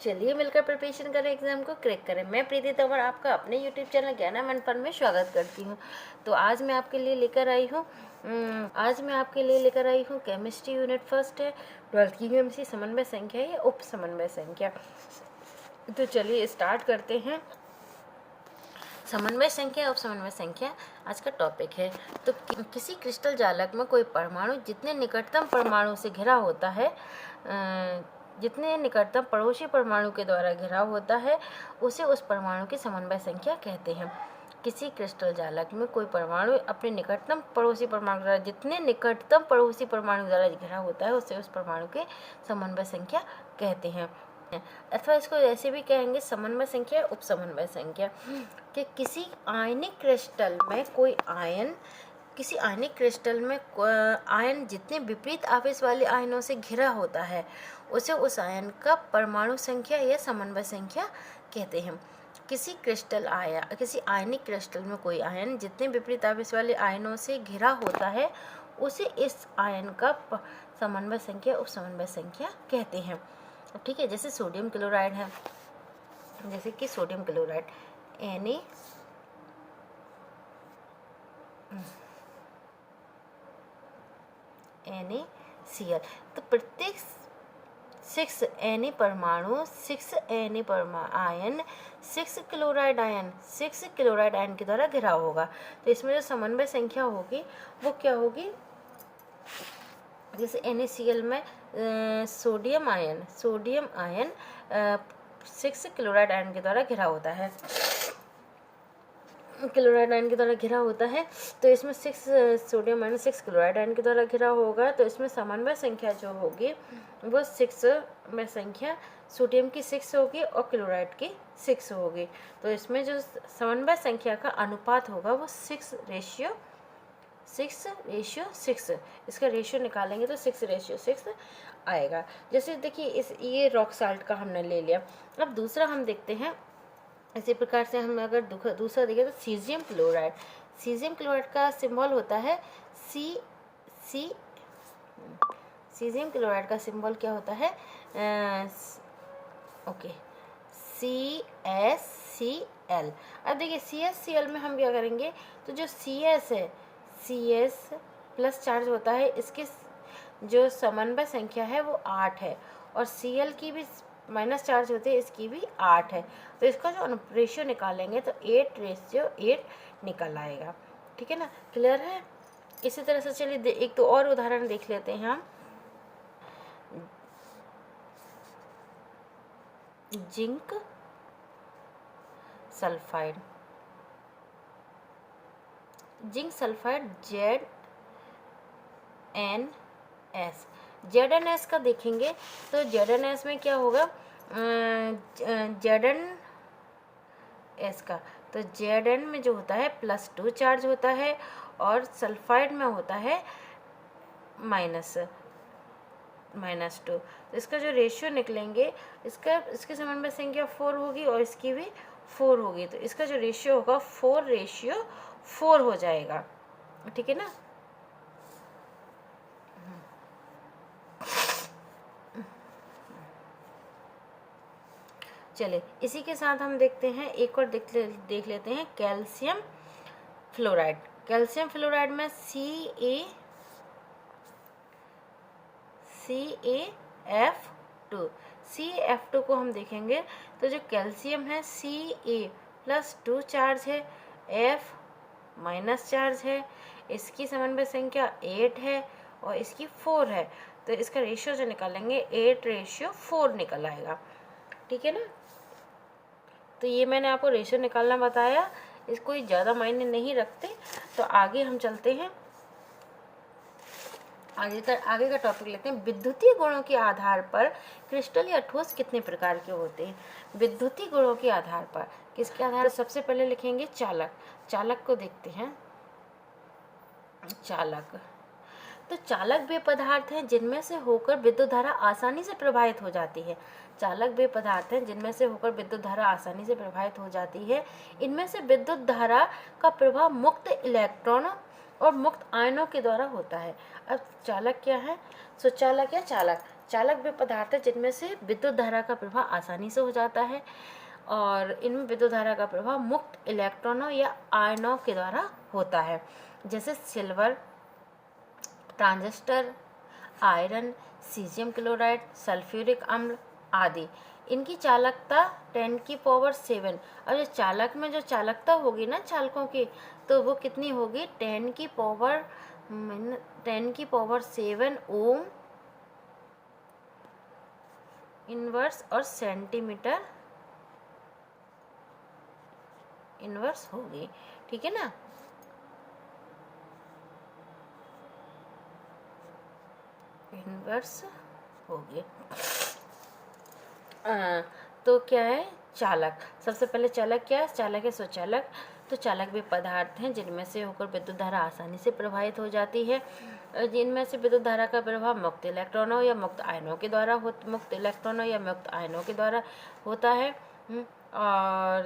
चलिए मिलकर प्रिपरेशन करें, एग्जाम को क्रैक करें। मैं प्रीति तंवर आपका अपने यूट्यूब चैनल ज्ञानम एंड फन में स्वागत करती हूँ। तो आज मैं आपके लिए लेकर आई हूँ केमिस्ट्री यूनिट फर्स्ट है, 12th की केमिस्ट्री, समन्वय संख्या या उप समन्वय संख्या। तो चलिए स्टार्ट करते हैं। समन्वय संख्या, उप समन्वय संख्या आज का टॉपिक है। तो किसी क्रिस्टल जालक में कोई परमाणु जितने निकटतम परमाणु से घिरा होता है, जितने निकटतम पड़ोसी परमाणु के द्वारा घिरा होता है, उसे उस परमाणु की समन्वय संख्या कहते हैं। किसी क्रिस्टल जालक में कोई परमाणु अपने निकटतम पड़ोसी परमाणु द्वारा, जितने निकटतम पड़ोसी परमाणु द्वारा घिरा होता है, उसे उस परमाणु के समन्वय संख्या कहते हैं। अथवा इसको ऐसे भी कहेंगे समन्वय संख्या, उप समन्वय संख्या। कि किसी आयनिक क्रिस्टल में कोई आयन, किसी आयनिक क्रिस्टल में आयन जितने विपरीत आवेश वाले आयनों से घिरा होता है, उसे उस आयन का परमाणु संख्या या समन्वय संख्या कहते हैं। किसी आयनिक क्रिस्टल में कोई आयन जितने विपरीत आवेश वाले आयनों से घिरा होता है, उसे इस आयन का समन्वय संख्या, उप समन्वय संख्या कहते हैं। ठीक है, जैसे सोडियम क्लोराइड है, जैसे कि सोडियम क्लोराइड NaCl। तो प्रत्येक 6 Na परमाणु, 6 Na आयन 6 क्लोराइड आयन के द्वारा घिरा होगा। तो इसमें जो समन्वय संख्या होगी वो क्या होगी? जैसे NaCl में सोडियम आयन 6 क्लोराइड आयन के द्वारा घिरा होता है, तो इसमें 6 सोडियम आयन 6 क्लोराइड आयन के द्वारा घिरा होगा। तो इसमें समन्वय संख्या जो होगी वो 6 में संख्या सोडियम की 6 होगी और क्लोराइड की 6 होगी। तो इसमें जो समन्वय संख्या का अनुपात होगा वो 6:6। इसका रेशियो निकालेंगे तो 6:6 आएगा। जैसे देखिए ये रॉक साल्ट का हमने ले लिया। अब दूसरा हम देखते हैं। इसी प्रकार से हम अगर दूसरा देखें तो सीजियम क्लोराइड का सिंबल होता है सीजियम क्लोराइड का सिंबल क्या होता है? CaCl। अब देखिए CaCl में हम क्या करेंगे, तो जो CS है, CS प्लस चार्ज होता है, इसके जो समन्वय संख्या है वो 8 है, और Cl की भी माइनस चार्ज होते हैं, इसकी भी 8 है। तो इसका जो रेशियो निकालेंगे तो 8:8 निकल आएगा। ठीक है ना, क्लियर है? इसी तरह से चलिए एक तो और उदाहरण देख लेते हैं हम। जिंक सल्फाइड ZnS का देखेंगे तो ZnS में क्या होगा? ZnS का, तो Zn में जो होता है +2 चार्ज होता है, और सल्फाइड में होता है -2। तो इसका जो रेशियो निकलेंगे, इसके समन्वय संख्या 4 होगी और इसकी भी 4 होगी। तो इसका जो रेशियो होगा 4:4 हो जाएगा। ठीक है ना? चलिए इसी के साथ हम देखते हैं, एक और देख लेते हैं कैल्शियम फ्लोराइड में CaF2 को हम देखेंगे तो जो कैल्शियम है Ca+2 चार्ज है, F माइनस चार्ज है, इसकी समन्वय संख्या 8 है और इसकी 4 है। तो इसका रेशियो जो निकालेंगे 8:4 निकल आएगा। ठीक है ना? तो ये मैंने आपको रेशियो निकालना बताया, इसको कोई ज़्यादा मायने नहीं रखते। तो आगे हम चलते हैं, आगे का टॉपिक लेते हैं। विद्युतीय गुणों के आधार पर क्रिस्टल या ठोस कितने प्रकार के होते हैं? विद्युतीय गुणों के आधार पर, किसके आधार पर? सबसे पहले लिखेंगे चालक को देखते हैं। तो चालक वे पदार्थ हैं जिनमें से होकर विद्युत धारा आसानी से प्रवाहित हो जाती है। इनमें से विद्युत धारा का प्रवाह मुक्त इलेक्ट्रॉनों और मुक्त आयनों के द्वारा होता है। अब चालक क्या है? चालक चालक वे पदार्थ है जिनमें से विद्युत धारा का प्रवाह आसानी से हो जाता है, और इनमें विद्युत धारा का प्रवाह मुक्त इलेक्ट्रॉनों या आयनों के द्वारा होता है, जैसे silver, transistor, iron, caesium chloride, sulphuric अम्ल आदि। इनकी चालकता 10⁻⁷। और जो चालक में जो चालकता होगी ना चालकों की, तो वो कितनी होगी? 10⁻⁷ ओम इनवर्स और सेंटीमीटर इनवर्स होगी। ठीक है ना। इनवर्स होगी। तो क्या है चालक? सबसे पहले चालक क्या है? चालक है स्वचालक। तो चालक वे पदार्थ हैं जिनमें से होकर विद्युत धारा आसानी से प्रवाहित हो जाती है, जिनमें से विद्युत धारा का प्रवाह मुक्त इलेक्ट्रॉनों या मुक्त आयनों के द्वारा होता है। और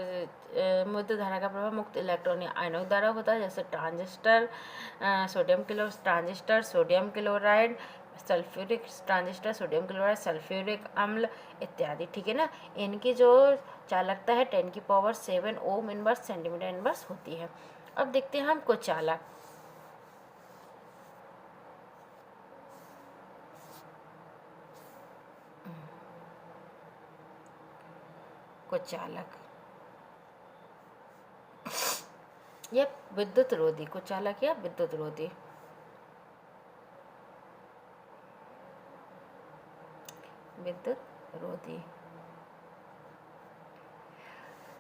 विद्युत धारा का प्रवाह मुक्त इलेक्ट्रॉन या आयनों के द्वारा होता है, जैसे transistor, sodium chloride, sulphuric transistor, sodium chloride, sulphuric अम्ल इत्यादि। ठीक है ना। इनकी जो चालकता है 10⁻⁷ ओम इनवर्स सेंटीमीटर इनवर्स होती है। अब देखते हैं हम कुचालक। कुचालक या विद्युत रोधी। कुचालक या विद्युत रोधी। विद्युत रोधी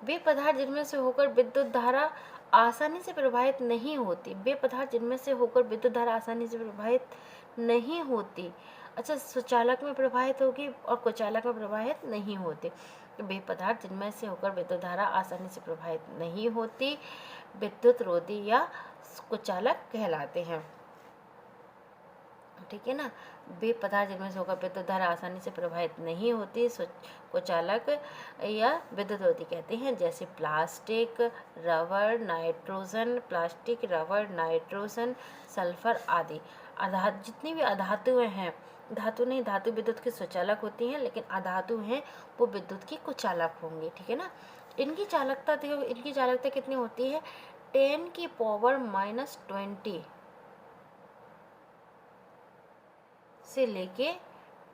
वे पदार्थ जिनमें से होकर विद्युत धारा आसानी से प्रवाहित नहीं होती। वे पदार्थ जिनमें से होकर विद्युत धारा आसानी से प्रवाहित नहीं होती। अच्छा, सुचालक में प्रवाहित होगी और कुचालक में प्रवाहित नहीं होती। वे पदार्थ जिनमें से होकर विद्युत धारा आसानी से प्रवाहित नहीं होती विद्युत रोधी या कुचालक कहलाते हैं। ठीक है ना। वे पदार्थ जिनमें से होकर विद्युत धारा आसानी से प्रवाहित नहीं होती कुचालक या विद्युत रोधी कहते हैं, जैसे प्लास्टिक, रबर, नाइट्रोजन, सल्फर आदि। जितनी भी अधातुएं हैं, धातु विद्युत की सुचालक होती हैं, लेकिन अधातु हैं वो विद्युत की कुचालक होंगी। ठीक है ना। इनकी चालकता कितनी होती है? 10⁻⁻20 से लेके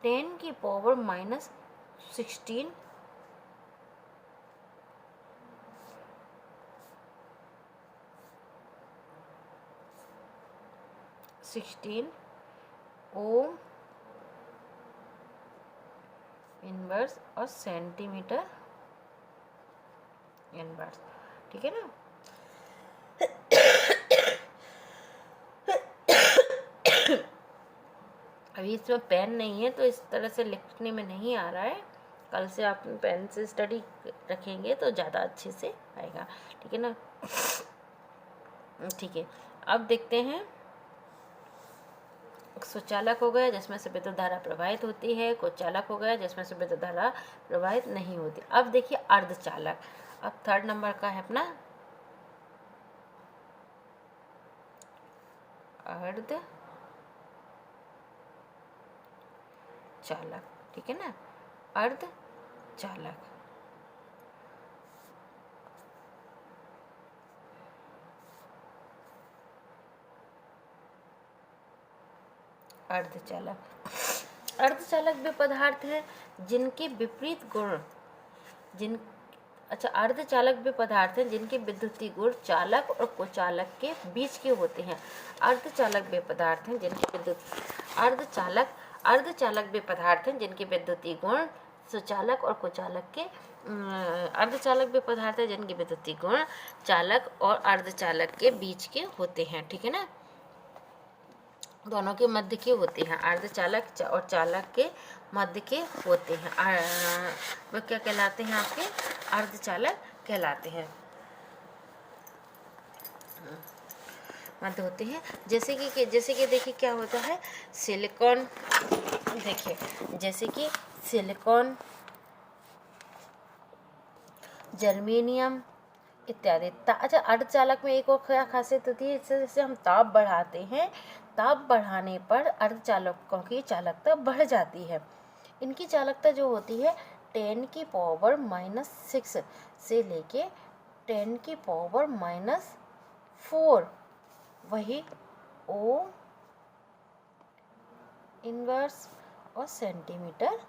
10⁻⁻16 ओम इनवर्स और सेंटीमीटर इनवर्स। ठीक है ना। अभी इसमें पेन नहीं है तो इस तरह से लिखने में नहीं आ रहा है। कल से आप पेन से स्टडी रखेंगे तो ज़्यादा अच्छे से आएगा। ठीक है ना। ठीक है। अब देखते हैं, सुचालक हो गया जिसमें से विद्युत धारा प्रवाहित होती है, कुचालक हो गया जिसमें से विद्युत धारा प्रवाहित नहीं होती। अब देखिए अर्धचालक। अब 3rd नंबर का है अपना अर्धचालक। ठीक है ना। अर्धचालक अर्धचालक वे पदार्थ हैं जिनके विपरीत गुण अर्धचालक वे पदार्थ हैं जिनके विद्युतीय गुण चालक और कुचालक के बीच के होते हैं। अर्धचालक वे पदार्थ हैं जिनके विद्युतीय गुण सुचालक और कुचालक के अर्धचालक वे पदार्थ हैं जिनके विद्युतीय गुण चालक और अर्धचालक के बीच के होते हैं। ठीक है ना। दोनों के मध्य के होते हैं। अर्धचालक और चालक के मध्य के होते हैं। वो क्या कहलाते हैं? आपके अर्धचालक कहलाते हैं, मध्य होते हैं। जैसे कि देखिए क्या होता है, सिलिकॉन। देखिए जैसे कि सिलिकॉन, जर्मेनियम इत्यादि। अच्छा, अर्धचालक में एक और क्या खासियत होती है, जैसे हम ताप बढ़ाते हैं, ताप बढ़ाने पर अर्धचालकों की चालकता बढ़ जाती है। इनकी चालकता जो होती है 10⁻⁻6 से लेके 10⁻⁻4, वही O इनवर्स और सेंटीमीटर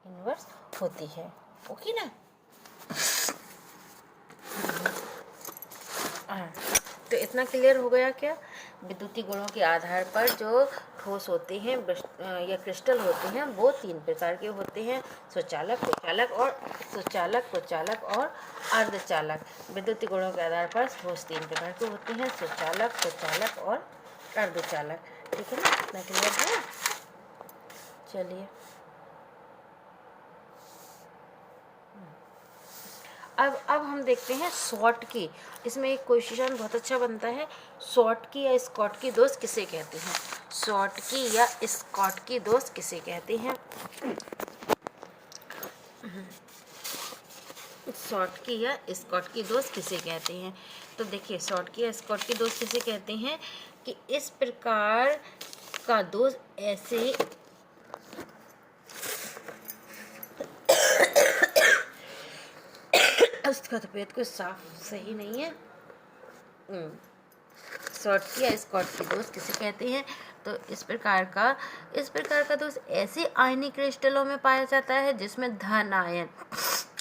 इनवर्स होती है। ओके ना। तो इतना क्लियर हो गया क्या? विद्युतीय गुणों के आधार पर जो ठोस होते हैं या क्रिस्टल होते हैं वो 3 प्रकार के होते हैं, स्वचालक, कुचालक और अर्धचालक। विद्युतीय गुणों के आधार पर ठोस 3 प्रकार के होते हैं, स्वचालक, कुचालक और अर्धचालक। ठीक है ना, इतना क्लियर है? चलिए अब हम देखते हैं शॉर्ट की। इसमें एक क्वेश्चन बहुत अच्छा बनता है, शॉर्ट की या स्कॉट की दोष किसे कहते हैं? शॉर्ट की या स्कॉट की दोष किसे कहते हैं? शॉर्ट की या स्कॉट की दोष किसे कहते हैं? तो देखिए, शॉर्ट की या स्कॉट की दोष किसे कहते हैं कि इस प्रकार का दोष ऐसे उसका तबीयत कुछ साफ सही नहीं है। शॉर्ट की या स्कॉट की दोष किसे कहते हैं? तो इस प्रकार का दोष ऐसे आयनिक क्रिस्टलों में पाया जाता है जिसमें धन आयन,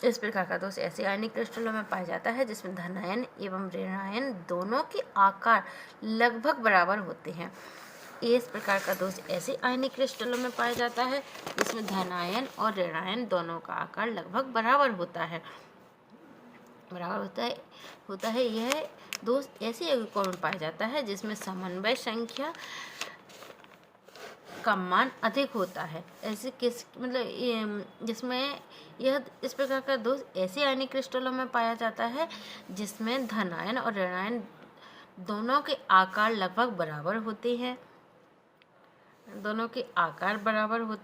इस प्रकार का दोष ऐसे आयनिक क्रिस्टलों में पाया जाता है जिसमें धन आयन एवं ऋण आयन दोनों के आकार लगभग बराबर होते हैं। इस प्रकार का दोष ऐसे आयनिक क्रिस्टलों में पाया जाता है जिसमें धन आयन और ऋण आयन दोनों का आकार लगभग बराबर होता है। यह दोष ऐसे यौगिकों में पाया जाता है जिसमें समन्वय संख्या का मान अधिक होता है। ऐसे जिसमें यह इस प्रकार का दोष ऐसे आयनिक क्रिस्टलों में पाया जाता है जिसमें धन आयन और ऋण आयन दोनों के आकार लगभग बराबर होते हैं।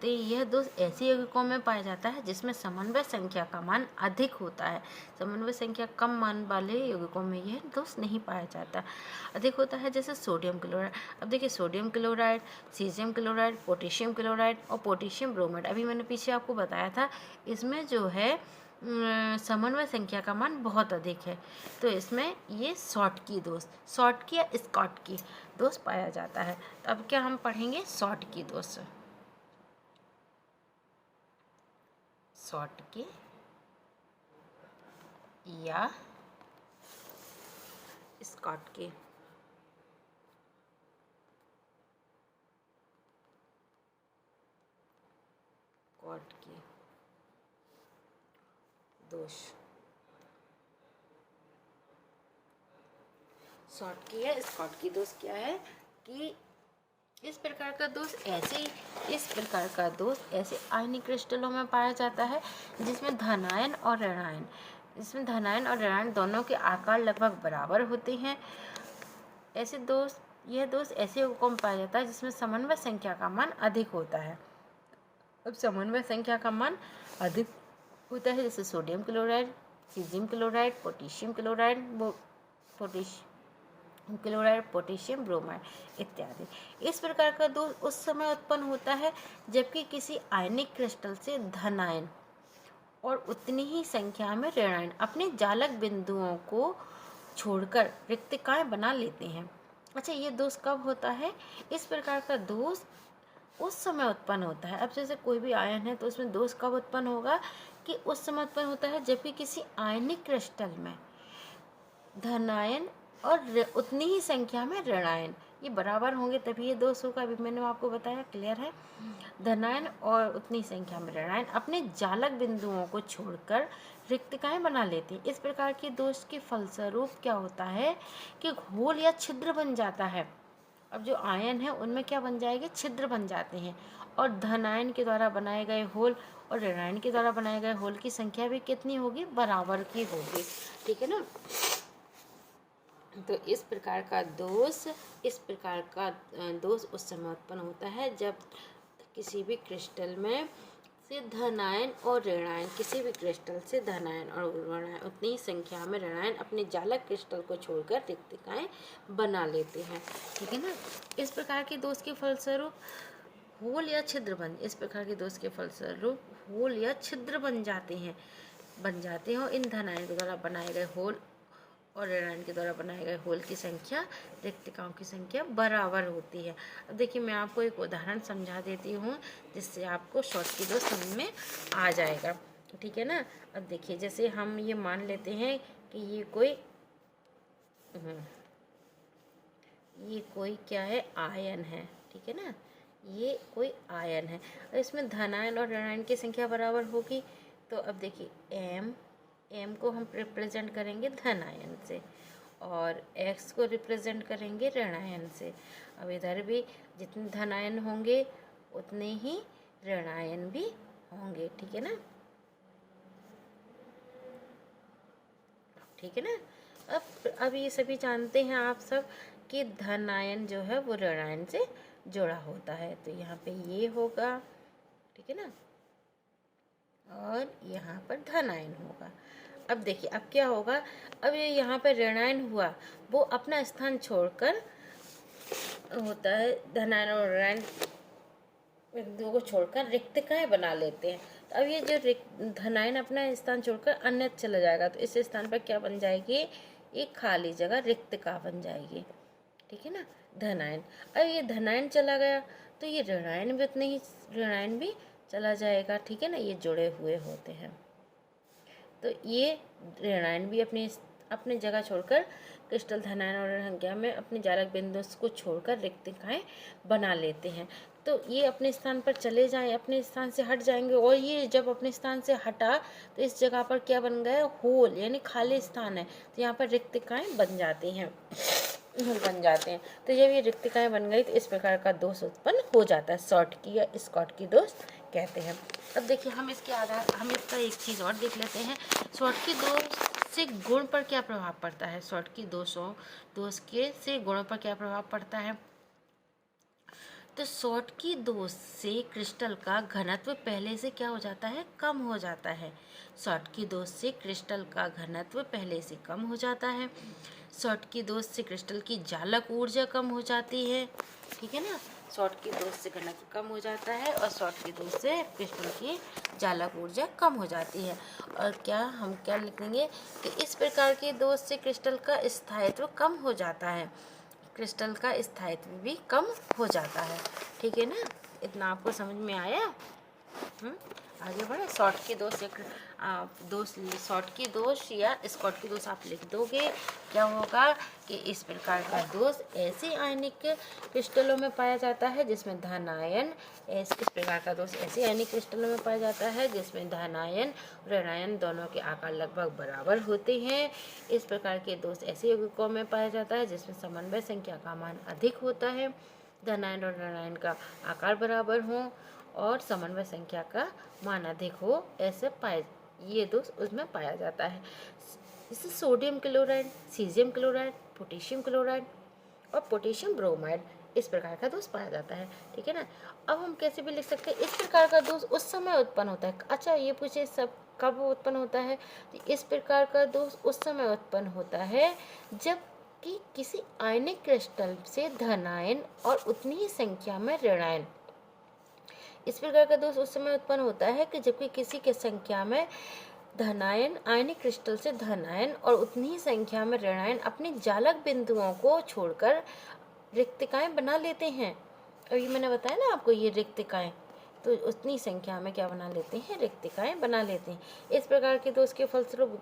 यह दोष ऐसे यौगिकों में पाया जाता है जिसमें समन्वय संख्या का मान अधिक होता है। समन्वय संख्या कम मान वाले यौगिकों में यह दोष नहीं पाया जाता, अधिक होता है, जैसे सोडियम क्लोराइड। अब देखिए, sodium chloride, caesium chloride, potassium chloride और पोटेशियम ब्रोमाइड, अभी मैंने पीछे आपको बताया था, इसमें जो है समन्वय संख्या का मान बहुत अधिक है। तो इसमें ये शॉर्ट की या स्कॉट की दोष पाया जाता है। तो अब क्या हम पढ़ेंगे? शॉर्ट की दोष, शॉर्ट की या स्कॉट की। स्कॉट की दोष, शॉर्ट की या स्कॉट की दोष क्या है कि इस प्रकार का दोष ऐसे आयनिक क्रिस्टलों में पाया जाता है जिसमें धन आयन और ऋण आयन दोनों के आकार लगभग बराबर होते हैं। यह दोष ऐसे यौगिकों में पाया जाता है जिसमें समन्वय संख्या का मान अधिक होता है। अब समन्वय संख्या का मान अधिक होता है, जैसे sodium chloride, caesium chloride, potassium chloride, potassium bromide इत्यादि। इस प्रकार का दोष उस समय उत्पन्न होता है जबकि किसी आयनिक क्रिस्टल से धन आयन और उतनी ही संख्या में ऋण आयन अपने जालक बिंदुओं को छोड़कर रिक्तिकाएं बना लेते हैं। अच्छा, ये दोष कब होता है? इस प्रकार का दोष उस समय उत्पन्न होता है। अब जैसे कोई भी आयन है तो उसमें दोष कब उत्पन्न होगा कि उस समय उत्पन्न होता है जबकि किसी आयनिक क्रिस्टल में धन आयन और उतनी ही संख्या में ऋण आयन ये बराबर होंगे तभी ये दोष होगा। अभी मैंने आपको बताया, क्लियर है? धन आयन और उतनी संख्या में ऋण आयन अपने जालक बिंदुओं को छोड़कर रिक्तिकाएं बना लेते हैं। इस प्रकार के दोष के फलस्वरूप क्या होता है कि घोल या छिद्र बन जाता है। अब जो आयन है उनमें क्या बन जाएंगे? छिद्र बन जाते हैं और धन आयन के द्वारा बनाए गए होल और ऋण आयन के द्वारा बनाए गए होल की संख्या भी कितनी होगी? बराबर की होगी। ठीक है ना? तो इस प्रकार का दोष उस समय उत्पन्न होता है जब किसी भी क्रिस्टल में से धन आयन और ऋण आयन, किसी भी क्रिस्टल से धन आयन और ऋण आयन उतनी संख्या में ऋण आयन अपने जालक क्रिस्टल को छोड़कर रिक्तिकाएं बना लेते हैं। ठीक है ना? इस प्रकार के दोष के फलस्वरूप होल या छिद्र बन, इस प्रकार के दोष के फलस्वरूप होल या छिद्र बन जाते हैं और इन धन आयन के द्वारा बनाए गए होल और ऋण आयन के द्वारा बनाए गए होल की संख्या, रिक्तिकाओं की संख्या बराबर होती है। अब देखिए मैं आपको एक उदाहरण समझा देती हूँ जिससे आपको शॉर्ट की दोष समझ में आ जाएगा, ठीक है ना। अब देखिए जैसे हम ये मान लेते हैं कि ये कोई क्या है, आयन है, ठीक है ना, ये कोई आयन है और इसमें धनायन और ऋणायन की संख्या बराबर होगी। तो अब देखिए एम को हम रिप्रेजेंट करेंगे धनायन से और एक्स को रिप्रेजेंट करेंगे ऋणायन से। अब इधर भी जितने धनायन होंगे उतने ही ऋणायन भी होंगे, ठीक है ना, ठीक है ना। अब ये सभी जानते हैं आप सब कि धनायन जो है वो ऋणायन से जुड़ा होता है, तो यहाँ पे ये होगा, ठीक है ना, और यहाँ पर धनायन होगा। अब देखिए अब क्या होगा, अब ये यहाँ पर ऋणायन हुआ वो अपना स्थान छोड़कर होता है, धनायन और ऋणायन बिंदुओं को छोड़कर रिक्तिकाएं बना लेते हैं। तो अब ये जो धनायन अपना स्थान छोड़कर अन्यत्र चला जाएगा तो इस स्थान पर क्या बन जाएगी, एक खाली जगह रिक्तिका बन जाएगी, ठीक है ना, धनायन। अब ये धनायन चला गया तो ये ऋणायन भी उतने ही ऋणायन भी चला जाएगा, ठीक है ना, ये जुड़े हुए होते हैं। तो ये ऋणायन भी अपनी जगह छोड़कर क्रिस्टल धनायन और ऋण संख्या में अपने जालक बिंदु को छोड़कर रिक्तिकाएं बना लेते हैं। तो ये अपने स्थान पर चले जाएं, अपने स्थान से हट जाएंगे और ये जब अपने स्थान से हटा तो इस जगह पर क्या बन गया, होल यानी खाली स्थान है, तो यहाँ पर रिक्तिकाएं बन जाती हैं तो जब ये रिक्तिकाएं बन गई तो इस प्रकार का दोष उत्पन्न हो जाता है, शॉर्ट की या स्कॉट की दोष कहते हैं। अब देखिए हम इसका एक चीज़ और देख लेते हैं, शॉर्ट की दोष से गुण पर क्या प्रभाव पड़ता है, शॉर्ट की दोष के से गुणों पर क्या प्रभाव पड़ता है। तो शॉर्ट की दोष से क्रिस्टल का घनत्व पहले से क्या हो जाता है, कम हो जाता है। शॉर्ट की दोष से क्रिस्टल का घनत्व पहले से कम हो जाता है। शॉर्ट की दोष से क्रिस्टल की जालक ऊर्जा कम हो जाती है, ठीक है ना, शॉर्ट की दोष से घनत्व कम हो जाता है और शॉर्ट की दोष से क्रिस्टल की जालक ऊर्जा कम हो जाती है। और हम क्या लिखेंगे कि इस प्रकार के दोष से क्रिस्टल का स्थायित्व कम हो जाता है, क्रिस्टल का स्थायित्व भी कम हो जाता है, ठीक है ना। इतना आपको समझ में आया। आगे बढ़े, शॉर्ट की दोष शॉर्ट की दोष या स्कॉट की दोष आप लिख दोगे। क्या होगा कि इस प्रकार का दोष ऐसे आयनिक क्रिस्टलों में पाया जाता है जिसमें धनायन, इस प्रकार का दोष ऐसे आयनिक क्रिस्टलों में पाया जाता है जिसमें धनायन ऋणायन दोनों के आकार लगभग बराबर होते हैं। इस प्रकार के दोष ऐसे यौगिकों में पाया जाता है जिसमें समन्वय संख्या का मान अधिक होता है, धनायन और ऋणायन का आकार बराबर हो और समन्वय संख्या का मान अधिक हो, ऐसे ये दोष उसमें पाया जाता है। जैसे sodium chloride, caesium chloride, potassium chloride और पोटेशियम ब्रोमाइड, इस प्रकार का दोष पाया जाता है, ठीक है ना। अब हम कैसे भी लिख सकते हैं, इस प्रकार का दोष उस समय उत्पन्न होता है। अच्छा ये पूछे सब कब उत्पन्न होता है, तो इस प्रकार का दोष उस समय उत्पन्न होता है जब कि किसी आयनिक क्रिस्टल से धनायन और उतनी ही संख्या में ऋणायन, इस प्रकार का दोष उस समय उत्पन्न होता है कि जबकि किसी के संख्या में धनायन आयनिक क्रिस्टल से धनायन और उतनी ही संख्या में ऋणायन अपने जालक बिंदुओं को छोड़कर रिक्तिकाएं बना लेते हैं। और ये मैंने बताया ना आपको, ये रिक्तिकाएं तो उतनी संख्या में क्या बना लेते हैं, रिक्तिकाएं बना लेते हैं। इस प्रकार के दोष के फलस्वरूप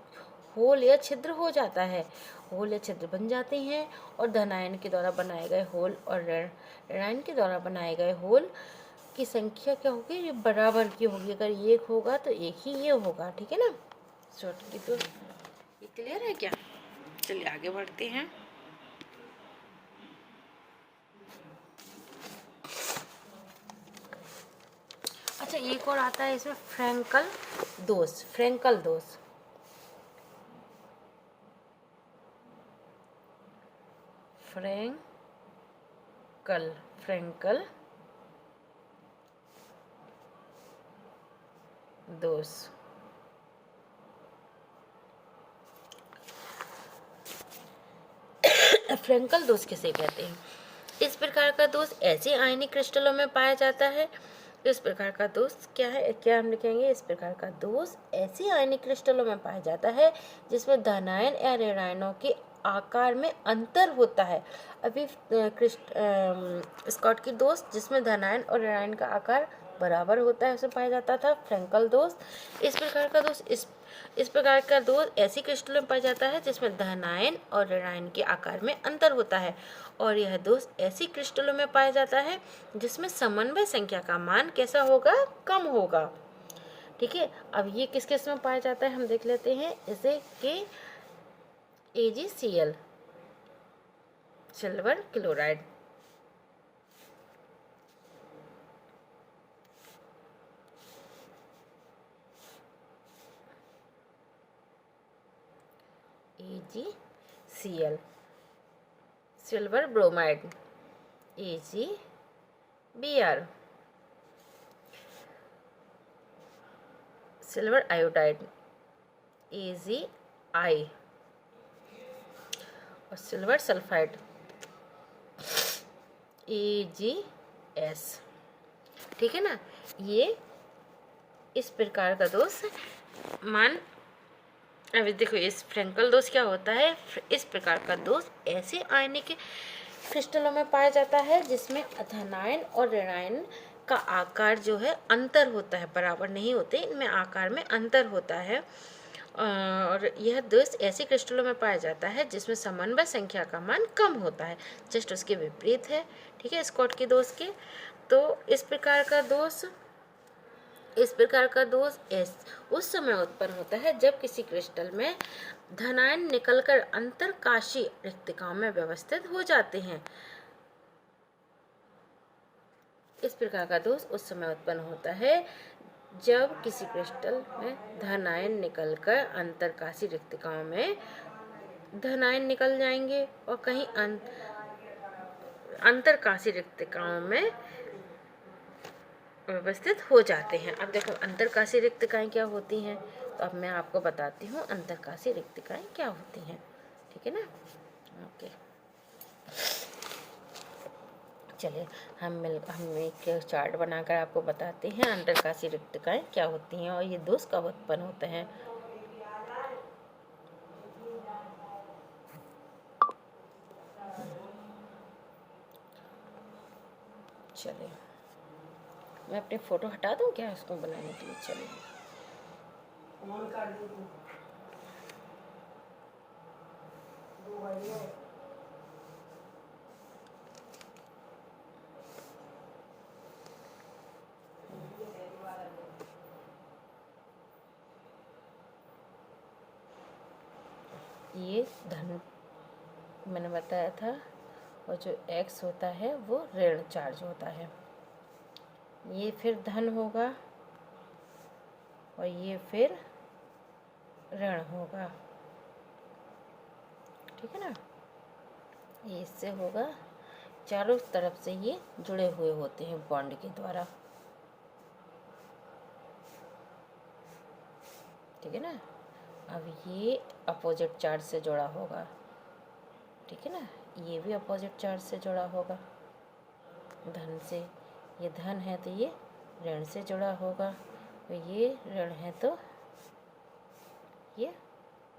होल या छिद्र हो जाता है, होल या छिद्र बन जाते हैं और धनायन के द्वारा बनाए गए होल और ऋणायन के द्वारा बनाए गए होल की संख्या क्या होगी, ये बराबर की होगी। अगर एक होगा तो एक ही ये होगा, ठीक है ना। शॉर्ट की तो ये क्लियर है क्या। चलिए आगे बढ़ते हैं। अच्छा एक और आता है इसमें फ्रैंकल दोष। फ्रैंकल दोष, फ्रैंकल दोष। फ्रैंकल दोष किसे कहते हैं, इस प्रकार का दोष ऐसे आयनिक क्रिस्टलों में पाया जाता है। इस प्रकार का दोष क्या है, क्या हम लिखेंगे, इस प्रकार का दोष ऐसे आयनिक क्रिस्टलों में पाया जाता है जिसमें धनायन या ऋणायनों के आकार में अंतर होता है। अभी स्कॉट की दोष जिसमें धनायन और ऋणायन का आकार बराबर होता है उसे पाया जाता था, फ्रेंकल दोष। इस प्रकार का दोष इस प्रकार का दोष ऐसी क्रिस्टलों में पाया जाता है जिसमें धनायन और ऋणायन के आकार में अंतर होता है, और यह दोष ऐसी क्रिस्टलों में पाया जाता है जिसमें समन्वय संख्या का मान कैसा होगा, कम होगा। ठीक है, अब ये किस किस में पाया जाता है हम देख लेते हैं, जैसे कि AgCl silver chloride, AgCl silver bromide, AgBr silver iodide, AgI, और सिल्वर सल्फाइड, AgS। ठीक है ना, ये इस प्रकार का दोष मान। अभी देखो इस फ्रेंकल दोष क्या होता है, इस प्रकार का दोष ऐसे आयनिक क्रिस्टलों में पाया जाता है जिसमें धनायन और ऋणायन का आकार जो है अंतर होता है, बराबर नहीं होते, इनमें आकार में अंतर होता है। और यह दोष ऐसे क्रिस्टलों में पाया जाता है जिसमें समन्वय संख्या का मान कम होता है, जस्ट उसके विपरीत है। ठीक है, स्कॉट के दोष के। तो इस प्रकार का दोष उस समय उत्पन्न होता है जब किसी क्रिस्टल में धनायन निकलकर अंतरकाशी रिक्तिकाओं में व्यवस्थित हो जाते हैं। इस प्रकार का दोष उस समय उत्पन्न होता है जब किसी क्रिस्टल में धनायन निकलकर अंतरकाशी रिक्तिकाओं में धनायन निकल जाएंगे और कहीं अंतरकाशी रिक्तिकाओं में व्यवस्थित हो जाते हैं। अब देखो अंतरकाशी रिक्तिकाएं क्या होती हैं, तो अब मैं आपको बताती हूँ अंतरकाशी रिक्तिकाएं क्या होती हैं। ठीक है ना, ओके, चलिए हम एक चार्ट बनाकर आपको बताते हैं अंतरकाशी रिक्तिकाएं क्या होती हैं और ये दोष कब उत्पन्न होते हैं। चलिए मैं अपनी फोटो हटा दूं क्या उसको बनाने के लिए। चलिए ये धन मैंने बताया था, और जो x होता है वो ऋण चार्ज होता है, ये फिर धन होगा और ये फिर ऋण होगा। ठीक है ना, ये इससे होगा, चारों तरफ से ये जुड़े हुए होते हैं बॉन्ड के द्वारा। ठीक है ना, अब ये अपोजिट चार्ज से जुड़ा होगा। ठीक है ना, ये भी अपोजिट चार्ज से जुड़ा होगा, धन से। ये धन है तो ये ऋण से जुड़ा होगा, तो ये ऋण है तो ये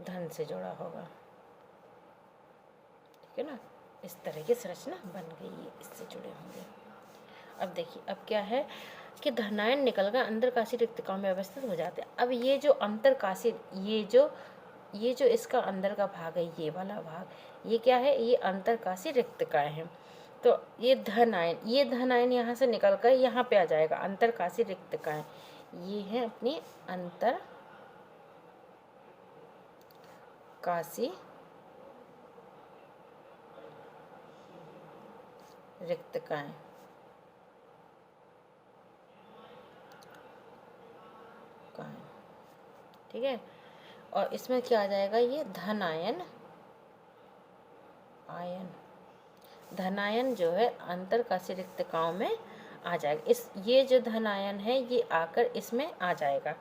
धन से जुड़ा होगा। ठीक है ना, इस तरह की संरचना बन गई, ये इससे जुड़े होंगे। अब देखिए अब क्या है कि धनायन निकलकर अंतरकाशी रिक्तिकाओं में व्यवस्थित हो जाते हैं। अब ये जो अंतरकाशी, ये जो इसका अंदर का भाग है, ये वाला भाग, ये क्या है, ये अंतरकाशी रिक्तिकाएं हैं। तो ये धनायन यहाँ से निकलकर यहाँ पे आ जाएगा, अंतरकाशी रिक्तिकाएं। ये है अपनी अंतरकाशी रिक्तिकाएं। ठीक है, और इसमें क्या आ जाएगा, ये धनायन जो है अंतरकाशी रिक्तिकाओं में आ जाएगा। ये जो धनायन है ये आकर इसमें आ जाएगा।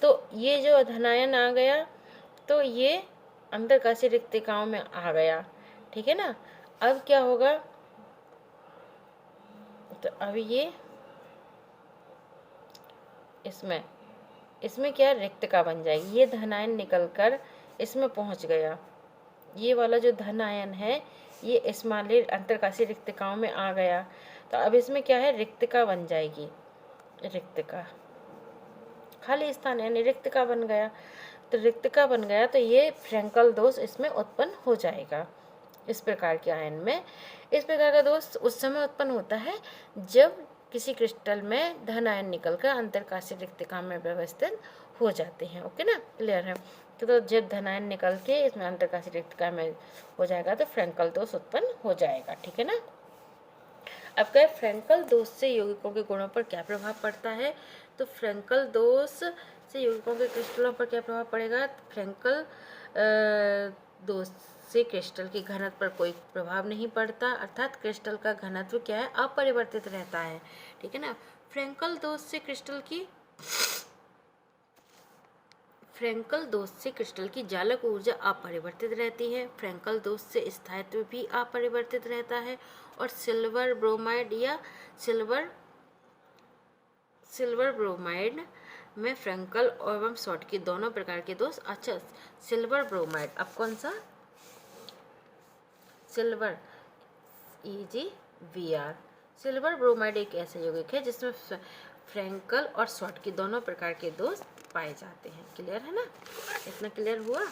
तो ये जो धनायन आ गया तो ये अंतरकाशी रिक्तिकाओं में आ गया। ठीक है ना, अब क्या होगा, तो अब ये इसमें क्या रिक्तका बन जाएगी। ये धन आयन निकल कर इसमें पहुंच गया, ये वाला जो धन आयन है ये इस वाले अंतरकाशीय रिक्तिकाओं में आ गया। तो अब इसमें क्या है, रिक्तिका बन जाएगी, रिक्तिका खाली स्थान यानी रिक्तिका बन गया। तो रिक्तिका बन गया तो ये फ्रैंकल दोष इसमें उत्पन्न हो जाएगा। इस प्रकार के आयन में इस प्रकार का दोष उस समय उत्पन्न होता है जब किसी क्रिस्टल में धन आयन निकलकर अंतरकाशीय रिक्तिका में व्यवस्थित हो जाते हैं। ओके ना, क्लियर है। तो जब धन आयन निकल के इसमें अंतरकाशीय रिक्तिका में हो जाएगा तो फ्रैंकल दोष उत्पन्न हो जाएगा। ठीक है ना। अब क्या, फ्रैंकल दोष से यौगिकों के गुणों पर क्या प्रभाव पड़ता है। तो फ्रैंकल दोष से यौगिकों के क्रिस्टलों पर क्या प्रभाव पड़ेगा। फ्रैंकल दोष से क्रिस्टल की घनत्व पर कोई प्रभाव नहीं पड़ता, अर्थात क्रिस्टल का घनत्व क्या है, अपरिवर्तित रहता है। ठीक है ना। फ्रैंकल दोष से क्रिस्टल की जालक ऊर्जा अपरिवर्तित रहती है। फ्रैंकल दोष से स्थायित्व भी अपरिवर्तित रहता है। और सिल्वर ब्रोमाइड या सिल्वर ब्रोमाइड में फ्रैंकल एवं शॉर्ट की दोनों प्रकार के दोष। अच्छा, सिल्वर ब्रोमाइड, अब कौन सा, सिल्वर EgVr, सिल्वर ब्रोमाइड एक ऐसा यौगिक है जिसमें फ्रैंकल और शॉर्ट की दोनों प्रकार के दोष पाए जाते हैं। क्लियर है ना, इतना क्लियर हुआ।